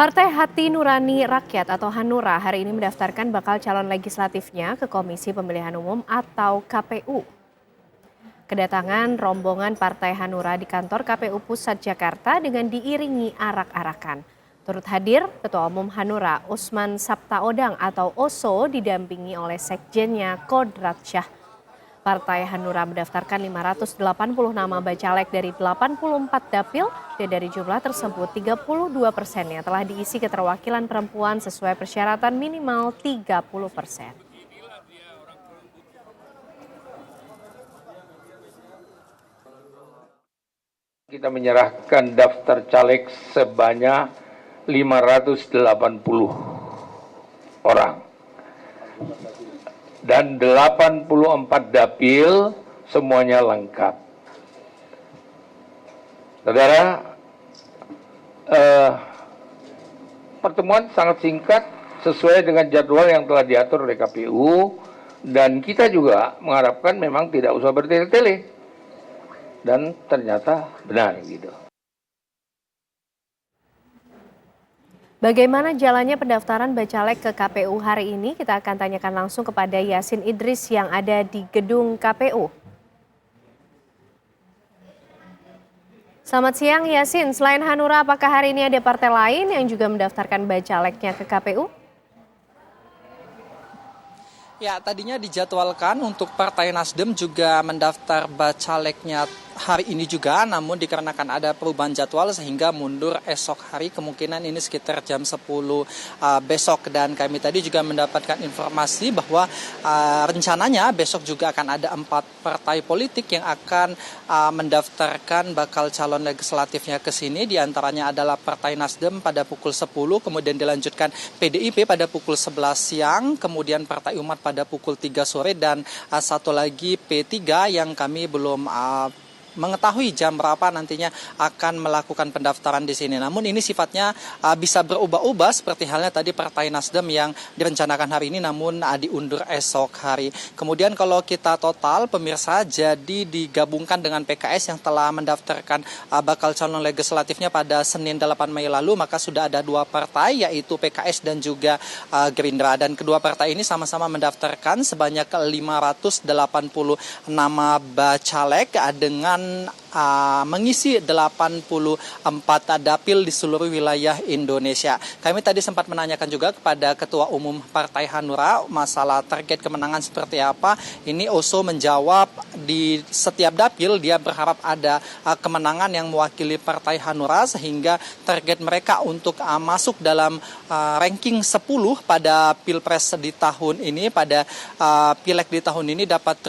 Partai Hati Nurani Rakyat atau Hanura hari ini mendaftarkan bakal calon legislatifnya ke Komisi Pemilihan Umum atau KPU. Kedatangan rombongan Partai Hanura di kantor KPU Pusat Jakarta dengan diiringi arak-arakan. Turut hadir Ketua Umum Hanura Usman Sabtaodang atau Oso didampingi oleh Sekjennya Kodrat Syah. Partai Hanura mendaftarkan 580 nama bacalek dari 84 dapil dan dari jumlah tersebut 32%-nya telah diisi keterwakilan perempuan sesuai persyaratan minimal 30%. Kita menyerahkan daftar caleg sebanyak 580 orang. Dan 84 dapil semuanya lengkap. Saudara, pertemuan sangat singkat sesuai dengan jadwal yang telah diatur oleh KPU dan kita juga mengharapkan memang tidak usah bertele-tele dan ternyata benar gitu. Bagaimana jalannya pendaftaran bacalek ke KPU hari ini? Kita akan tanyakan langsung kepada Yasin Idris yang ada di gedung KPU. Selamat siang Yasin, selain Hanura apakah hari ini ada partai lain yang juga mendaftarkan bacaleknya ke KPU? Ya, tadinya dijadwalkan untuk Partai Nasdem juga mendaftar bacaleknya hari ini juga, namun dikarenakan ada perubahan jadwal sehingga mundur esok hari, kemungkinan ini sekitar jam 10 besok. Dan kami tadi juga mendapatkan informasi bahwa rencananya besok juga akan ada 4 partai politik yang akan mendaftarkan bakal calon legislatifnya ke sini. Di antaranya adalah Partai Nasdem pada pukul 10, kemudian dilanjutkan PDIP pada pukul 11 siang, kemudian Partai Umat pada pukul 3 sore, dan satu lagi P3 yang kami belum mengetahui jam berapa nantinya akan melakukan pendaftaran di sini. Namun ini sifatnya bisa berubah-ubah seperti halnya tadi Partai Nasdem yang direncanakan hari ini namun diundur esok hari. Kemudian kalau kita total pemirsa, jadi digabungkan dengan PKS yang telah mendaftarkan bakal calon legislatifnya pada Senin 8 Mei lalu, maka sudah ada 2 partai yaitu PKS dan juga Gerindra, dan kedua partai ini sama-sama mendaftarkan sebanyak 580 nama bacalek dengan mengisi 84 dapil di seluruh wilayah Indonesia. Kami tadi sempat menanyakan juga kepada Ketua Umum Partai Hanura masalah target kemenangan seperti apa. Ini Oso menjawab di setiap dapil dia berharap ada kemenangan yang mewakili Partai Hanura sehingga target mereka untuk masuk dalam ranking 10 pada Pilpres di tahun ini, pada Pileg di tahun ini dapat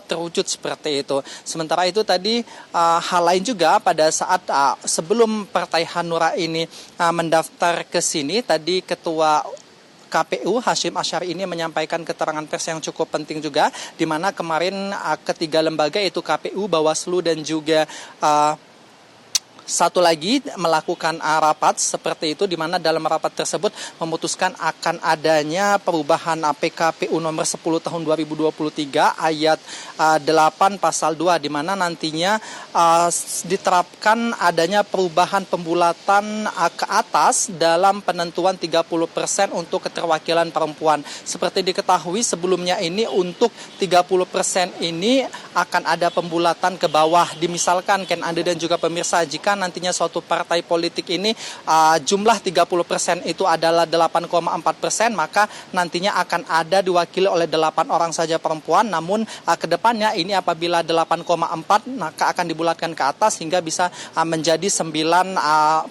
terwujud seperti itu. Sementara itu tadi hal lain juga pada saat sebelum Partai Hanura ini mendaftar ke sini, tadi Ketua KPU Hasyim Asyari ini menyampaikan keterangan pers yang cukup penting juga, di mana kemarin ketiga lembaga yaitu KPU, Bawaslu dan juga satu lagi melakukan rapat seperti itu, di mana dalam rapat tersebut memutuskan akan adanya perubahan PKPU nomor 10 tahun 2023 ayat 8 pasal 2, di mana nantinya diterapkan adanya perubahan pembulatan ke atas dalam penentuan 30% untuk keterwakilan perempuan. Seperti diketahui sebelumnya ini untuk 30% ini akan ada pembulatan ke bawah. Dimisalkan Ken Ande dan juga pemirsa, jika nantinya suatu partai politik ini jumlah 30% itu adalah 8,4%, maka nantinya akan ada diwakili oleh 8 orang saja perempuan. Namun ke depannya ini apabila 8,4 maka akan dibulatkan ke atas hingga bisa menjadi 9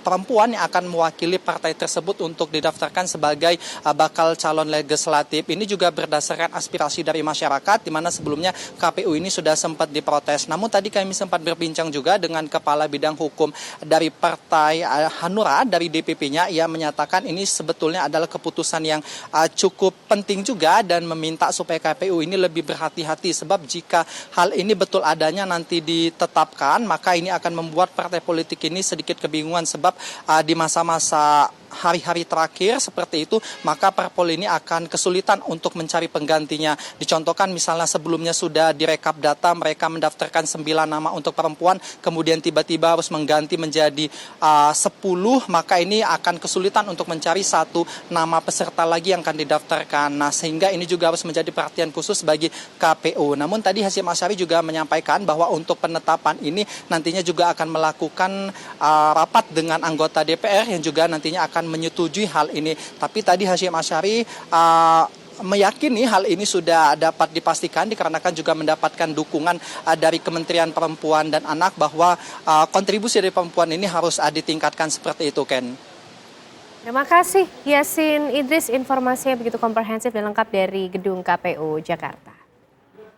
perempuan yang akan mewakili partai tersebut untuk didaftarkan sebagai bakal calon legislatif. Ini juga berdasarkan aspirasi dari masyarakat, di mana sebelumnya KPU ini sudah sempat diprotes. Namun tadi kami sempat berbincang juga dengan Kepala Bidang Hukum dari Partai Hanura, dari DPP-nya, ia menyatakan ini sebetulnya adalah keputusan yang cukup penting juga dan meminta supaya KPU ini lebih berhati-hati, sebab jika hal ini betul adanya nanti ditetapkan, maka ini akan membuat partai politik ini sedikit kebingungan, sebab di masa-masa hari-hari terakhir seperti itu, maka parpol ini akan kesulitan untuk mencari penggantinya. Dicontohkan misalnya sebelumnya sudah direkap data, mereka mendaftarkan 9 nama untuk perempuan, kemudian tiba-tiba harus mengganti menjadi 10, maka ini akan kesulitan untuk mencari satu nama peserta lagi yang akan didaftarkan. Nah, sehingga ini juga harus menjadi perhatian khusus bagi KPU. Namun tadi Hasyim Asyari juga menyampaikan bahwa untuk penetapan ini nantinya juga akan melakukan rapat dengan anggota DPR yang juga nantinya akan menyetujui hal ini. Tapi tadi Hasyim Asyari meyakini hal ini sudah dapat dipastikan dikarenakan juga mendapatkan dukungan dari Kementerian Perempuan dan Anak bahwa kontribusi dari perempuan ini harus ditingkatkan seperti itu, Ken. Terima kasih Yasin Idris, informasinya begitu komprehensif dan lengkap dari Gedung KPU Jakarta.